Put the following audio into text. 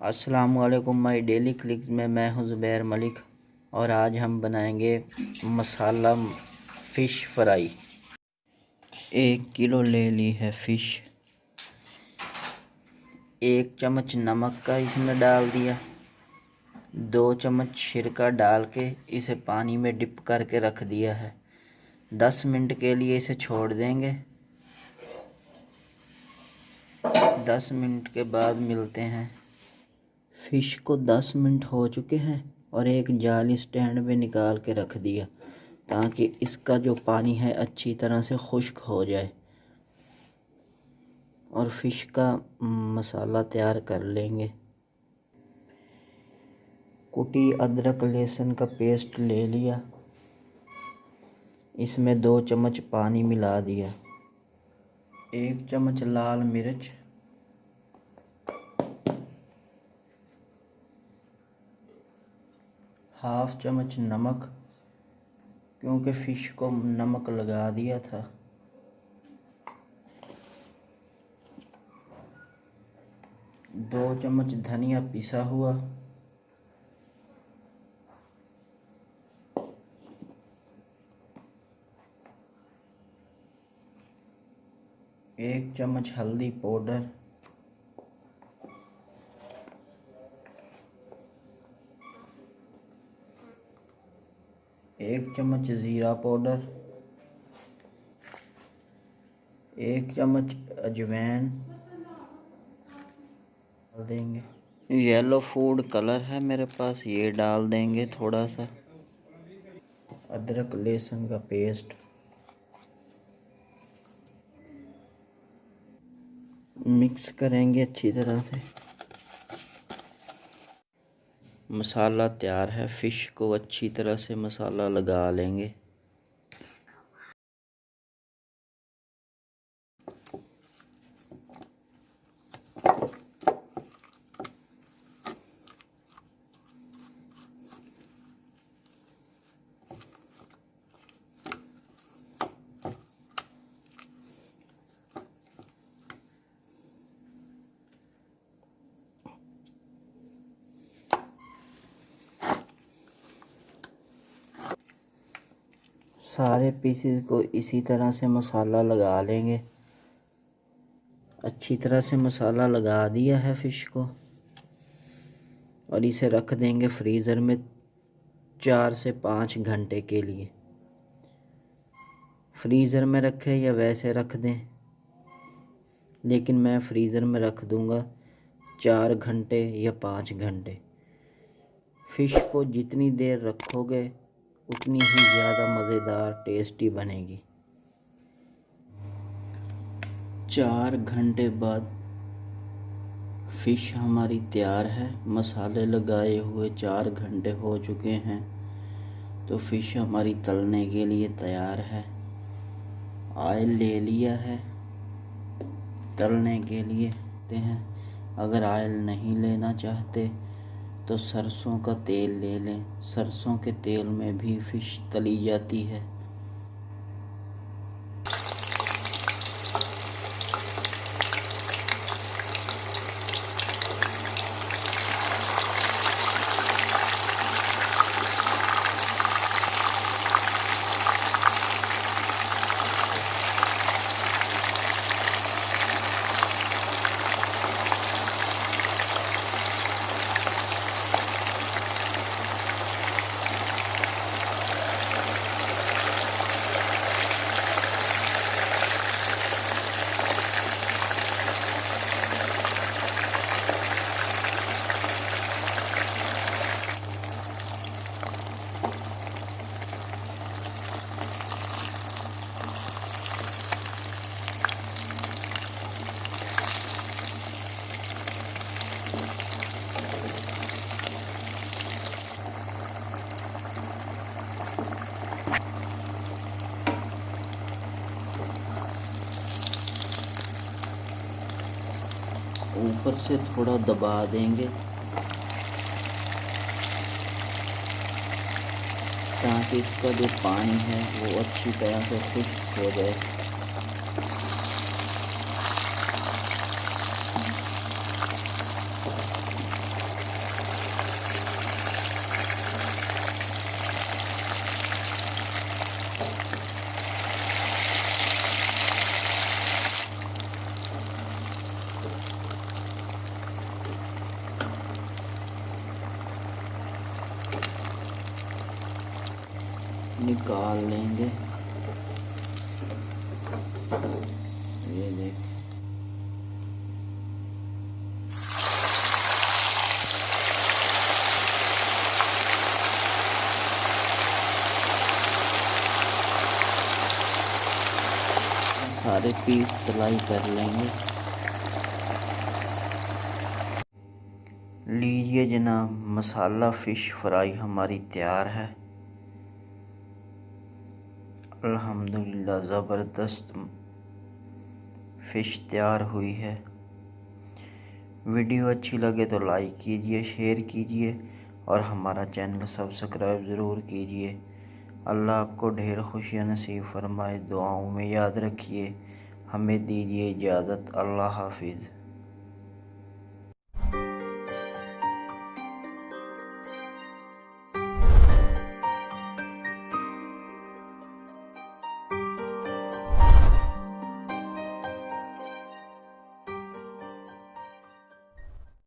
अस्सलामुअलैकुम my daily clicks में मैं हूं ज़ुबैर मलिक और आज हम बनाएंगे मसाला फ़िश फ्राई। 1 किलो ले ली है फ़िश। 1 चम्मच नमक का इसमें डाल दिया। 2 चम्मच सिरका डाल के इसे पानी में डिप करके रख दिया है। 10 मिनट के लिए इसे छोड़ देंगे। 10 मिनट के बाद मिलते हैं। फ़िश को 10 मिनट हो चुके हैं और एक जाली स्टैंड पे निकाल के रख दिया ताकि इसका जो पानी है अच्छी तरह से खुश्क हो जाए और फ़िश का मसाला तैयार कर लेंगे। कुटी अदरक लहसुन का पेस्ट ले लिया। इसमें 2 चम्मच पानी मिला दिया। 1 चम्मच लाल मिर्च, 1/2 चम्मच नमक, क्योंकि फ़िश को नमक लगा दिया था। 2 चम्मच धनिया पिसा हुआ, 1 चम्मच हल्दी पाउडर, 1 चम्मच ज़ीरा पाउडर, 1 चम्मच अजवाइन डाल देंगे। येलो फूड कलर है मेरे पास, ये डाल देंगे थोड़ा सा। अदरक लहसुन का पेस्ट मिक्स करेंगे अच्छी तरह से। मसाला तैयार है। फ़िश को अच्छी तरह से मसाला लगा लेंगे। सारे पीसेस को इसी तरह से मसाला लगा लेंगे। अच्छी तरह से मसाला लगा दिया है फ़िश को और इसे रख देंगे फ्रीज़र में 4 से 5 घंटे के लिए। फ्रीज़र में रखें या वैसे रख दें, लेकिन मैं फ्रीज़र में रख दूंगा 4 घंटे या 5 घंटे। फ़िश को जितनी देर रखोगे उतनी ही ज़्यादा मज़ेदार टेस्टी बनेगी। 4 घंटे बाद फ़िश हमारी तैयार है। मसाले लगाए हुए 4 घंटे हो चुके हैं, तो फ़िश हमारी तलने के लिए तैयार है। ऑयल ले लिया है तलने के लिए हैं। अगर ऑयल नहीं लेना चाहते तो सरसों का तेल ले लें। सरसों के तेल में भी फ़िश तली जाती है। ऊपर से थोड़ा दबा देंगे ताकि इसका जो पानी है वो अच्छी तरह से खुश्क हो जाए। निकाल लेंगे। ये देख, सारे पीस तलाई कर लेंगे। लीजिए जनाब, मसाला फ़िश फ्राई हमारी तैयार है। अल्हम्दुलिल्लाह ज़बरदस्त फ़िश तैयार हुई है। वीडियो अच्छी लगे तो लाइक कीजिए, शेयर कीजिए और हमारा चैनल सब्सक्राइब ज़रूर कीजिए। अल्लाह आपको ढेर खुशियाँ नसीब फरमाए। दुआओं में याद रखिए। हमें दीजिए इजाज़त। अल्लाह हाफिज़।